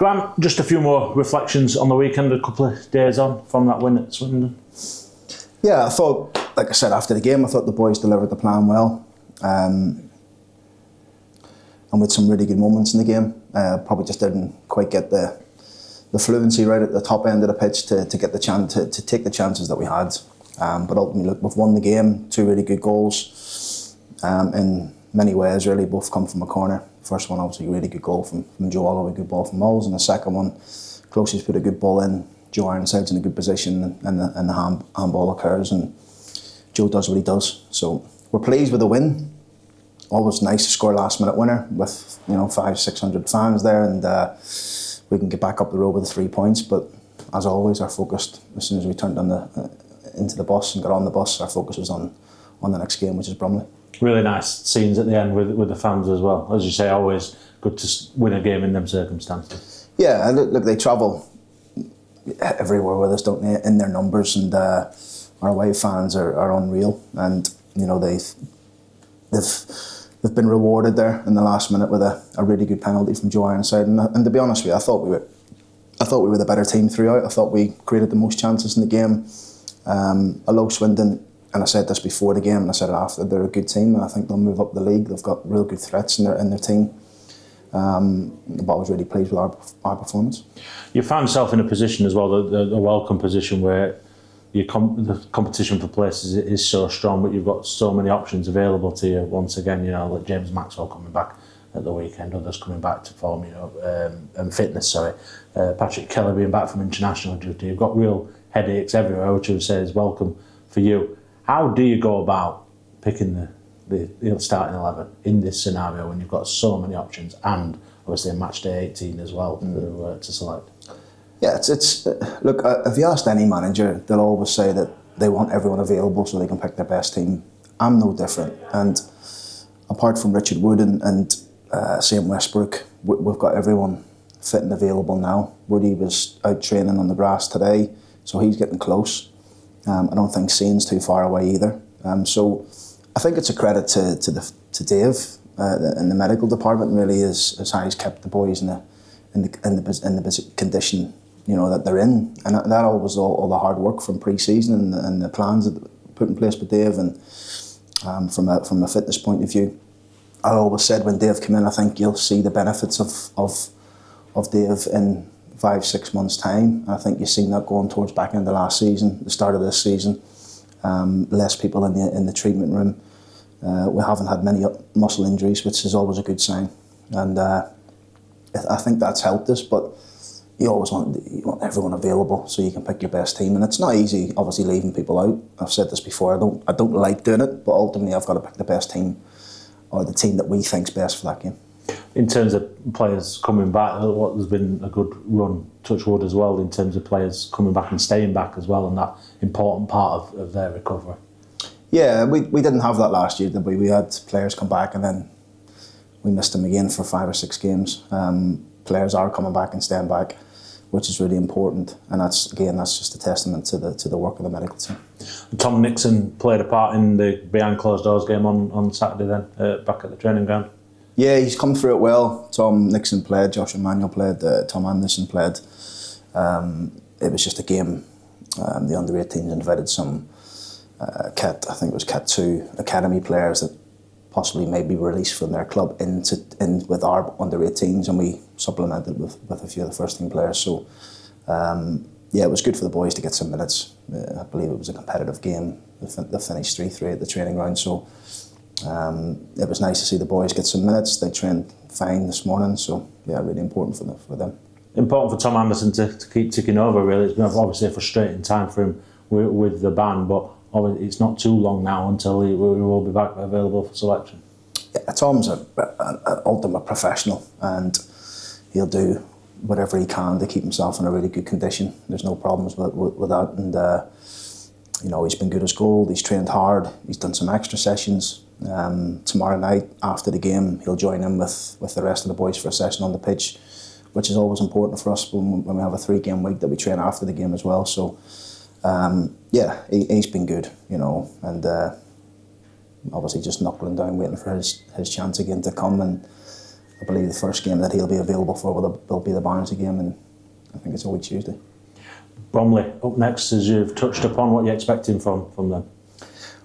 Grant, just a few more reflections on the weekend, a couple of days on from that win at Swindon. Yeah, I thought, like I said after the game, I thought the boys delivered the plan well. And with some really good moments in the game. Probably just didn't quite get the fluency right at the top end of the pitch to get the chance to take the chances that we had. But ultimately, look, we've won the game. 2 really good goals. In many ways, really, both come from a corner. First one, obviously, a really good goal from Joe Holloway, good ball from Mulls, and the second one, Closey's put a good ball in. Joe Ironside's in a good position, and the handball occurs, and Joe does what he does. So we're pleased with the win. Always nice to score a last-minute winner with 500-600 fans there, and we can get back up the road with the 3 points. But as always, our focus, as soon as we turned into the bus and got on the bus, our focus was on the next game, which is Bromley. Really nice scenes at the end with the fans as well. As you say, always good to win a game in them circumstances. Yeah, look, they travel everywhere with us, don't they, in their numbers, and our away fans are unreal. And they've been rewarded there in the last minute with a really good penalty from Joe Ironside. And to be honest with you, I thought we were the better team throughout. I thought we created the most chances in the game. Although Swindon, and I said this before the game and I said it after, they're a good team, and I think they'll move up the league. They've got real good threats in their team. But I was really pleased with our performance. You found yourself in a position as well, a welcome position, where the competition for places is so strong, but you've got so many options available to you. Once again, like James Maxwell coming back at the weekend, others coming back to form, and fitness. Patrick Kelly being back from international duty. You've got real headaches everywhere, which I would say is welcome for you. How do you go about picking the starting 11 in this scenario when you've got so many options and obviously a match day 18 as well to select? Yeah, it's look, if you ask any manager, they'll always say that they want everyone available so they can pick their best team. I'm no different, and apart from Richard Wood and St Westbrook, we've got everyone fit and available now. Woody was out training on the grass today, so he's getting close. I don't think Sane's too far away either. So I think it's a credit to Dave in the medical department, really, is how he's kept the boys in the position that they're in, and that all was all the hard work from pre-season and the plans that were put in place with Dave, and from a fitness point of view. I always said when Dave came in, I think you'll see the benefits of Dave in 5-6 months' time. I think you've seen that going towards back into last season, the start of this season. Less people in the treatment room. We haven't had many muscle injuries, which is always a good sign, and I think that's helped us. But you always want everyone available so you can pick your best team, and it's not easy, obviously, leaving people out. I've said this before. I don't like doing it, but ultimately I've got to pick the best team, or the team that we think's best for that game. In terms of players coming back, what has been a good run, touch wood as well, in terms of players coming back and staying back as well, and that important part of their recovery. Yeah, we didn't have that last year, did we? We had players come back and then we missed them again for 5 or 6 games. Players are coming back and staying back, which is really important, and that's just a testament to the work of the medical team. Tom Nixon played a part in the behind closed doors game on Saturday then, back at the training ground. Yeah, he's come through it well. Tom Nixon played, Josh Emanuel played, Tom Anderson played. It was just a game. The under-18s invited some I think it was Cat 2 academy players that possibly may be released from their club in with our under-18s, and we supplemented with a few of the first team players. So it was good for the boys to get some minutes. I believe it was a competitive game. They finished 3-3 at the training ground, so it was nice to see the boys get some minutes. They trained fine this morning, so really important for them. Important for Tom Anderson to keep ticking over, really. It's been obviously a frustrating time for him with the ban, but it's not too long now until he will be back available for selection. Yeah, Tom's an ultimate professional, and he'll do whatever he can to keep himself in a really good condition. There's no problems with that, and he's been good as gold. He's trained hard. He's done some extra sessions. Tomorrow night after the game, he'll join in with the rest of the boys for a session on the pitch, which is always important for us when we have a 3-game week that we train after the game as well. So he's been good, and obviously just knuckling down, waiting for his chance again to come, and I believe the first game that he'll be available for will be the Barnsley game, and I think it's a week Tuesday. Bromley up next, as you've touched upon. What are you expecting from them?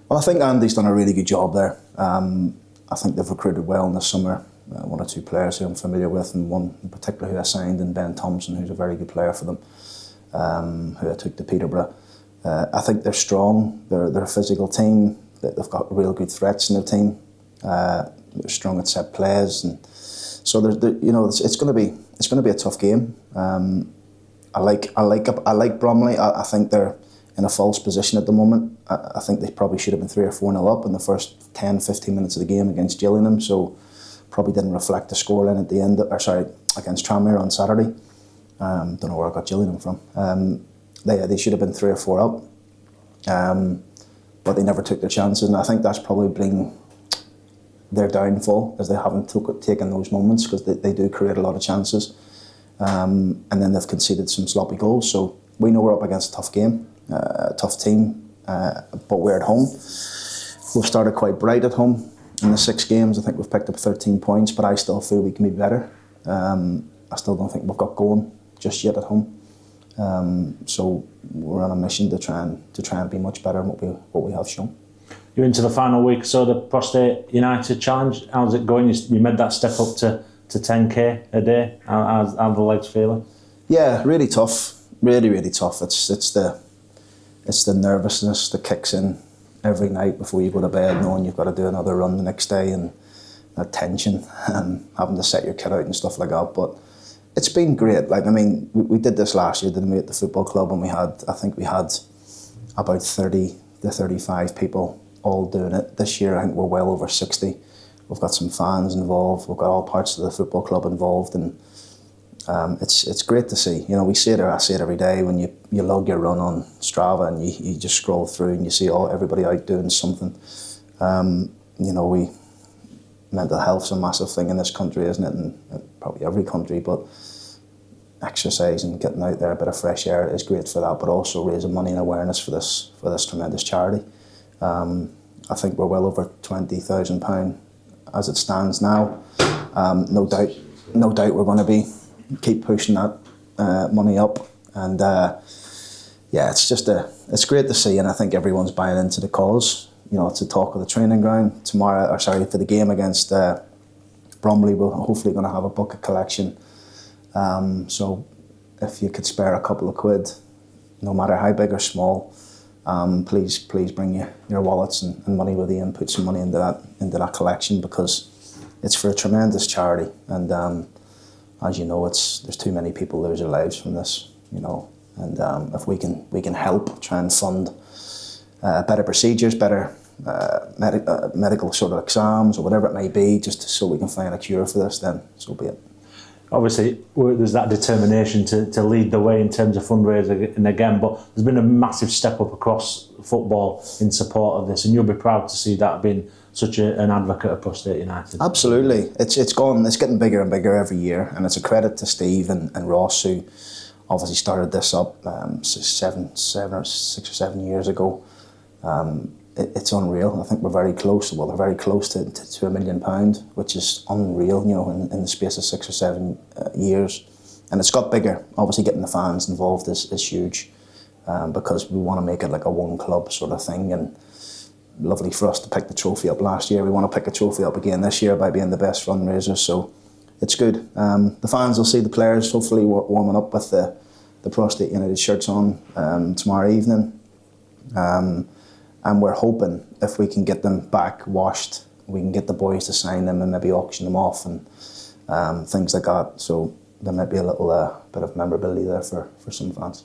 Well, I think Andy's done a really good job there. I think they've recruited well in the summer. One or two players who I'm familiar with, and one in particular who I signed, and Ben Thompson, who's a very good player for them, who I took to Peterborough. I think they're strong. They're a physical team. They've got real good threats in their team. They're strong at set plays, and so it's going to be a tough game. I like Bromley. I think they're in a false position at the moment. I think they probably should have been 3 or 4-0 up in the first 10-15 minutes of the game against Gillingham, so probably didn't reflect the scoreline at the end, against Tranmere on Saturday. Don't know where I got Gillingham from. They should have been 3 or 4 up, but they never took their chances, and I think that's probably been their downfall, as they haven't taken those moments, because they do create a lot of chances, and then they've conceded some sloppy goals. So we know we're up against a tough game, a tough team, but we're at home. We've started quite bright at home. In the 6 games, I think we've picked up 13 points, but I still feel we can be better. I still don't think we've got going just yet at home. So we're on a mission to try and be much better than what we have shown. You're into the final week, so the Prostate United challenge. How's it going? You made that step up to 10k a day. How the legs feeling? Yeah, really tough. Really tough. It's the nervousness that kicks in every night before you go to bed, knowing you've got to do another run the next day, and that tension, having to set your kit out and stuff like that. But it's been great. Like, I mean, we did this last year, didn't we, at the football club, and I think we had about 30 to 35 people all doing it. This year I think we're well over 60. We've got some fans involved, we've got all parts of the football club involved, and it's great to see. You know, I see it every day when you log your run on Strava, and you just scroll through and you see everybody out doing something. You know, mental health's a massive thing in this country, isn't it? And probably every country, but exercise and getting out there, a bit of fresh air is great for that, but also raising money and awareness for this tremendous charity. I think we're well over £20,000 as it stands now. No doubt we're going to keep pushing that money up, and yeah, it's great to see, and I think everyone's buying into the cause. You know, it's the talk of the training ground for the game against Bromley. We're hopefully going to have a bucket collection. So if you could spare a couple of quid, no matter how big or small, please bring your wallets and money with you, and put some money into that collection, because it's for a tremendous charity. And as you know, there's too many people lose their lives from this. You know, and if we can help try and fund better procedures, better medical sort of exams or whatever it may be, just so we can find a cure for this, then so be it. Obviously, there's that determination to lead the way in terms of fundraising, and again, but there's been a massive step up across football in support of this, and you'll be proud to see that being such an advocate of Prostate United. Absolutely, it's getting bigger and bigger every year, and it's a credit to Steve and Ross, who obviously started this up 6 or 7 years ago. It's unreal. I think we're very close. Well, they're very close to £1 million, which is unreal. You know, in the space of 6 or 7 years, and it's got bigger. Obviously, getting the fans involved is huge, because we want to make it like a one club sort of thing. And lovely for us to pick the trophy up last year. We want to pick a trophy up again this year by being the best fundraiser. So it's good. The fans will see the players hopefully warming up with the Prostate United shirts on tomorrow evening. And we're hoping if we can get them back washed, we can get the boys to sign them and maybe auction them off and things like that. So there might be a little bit of memorability there for some fans.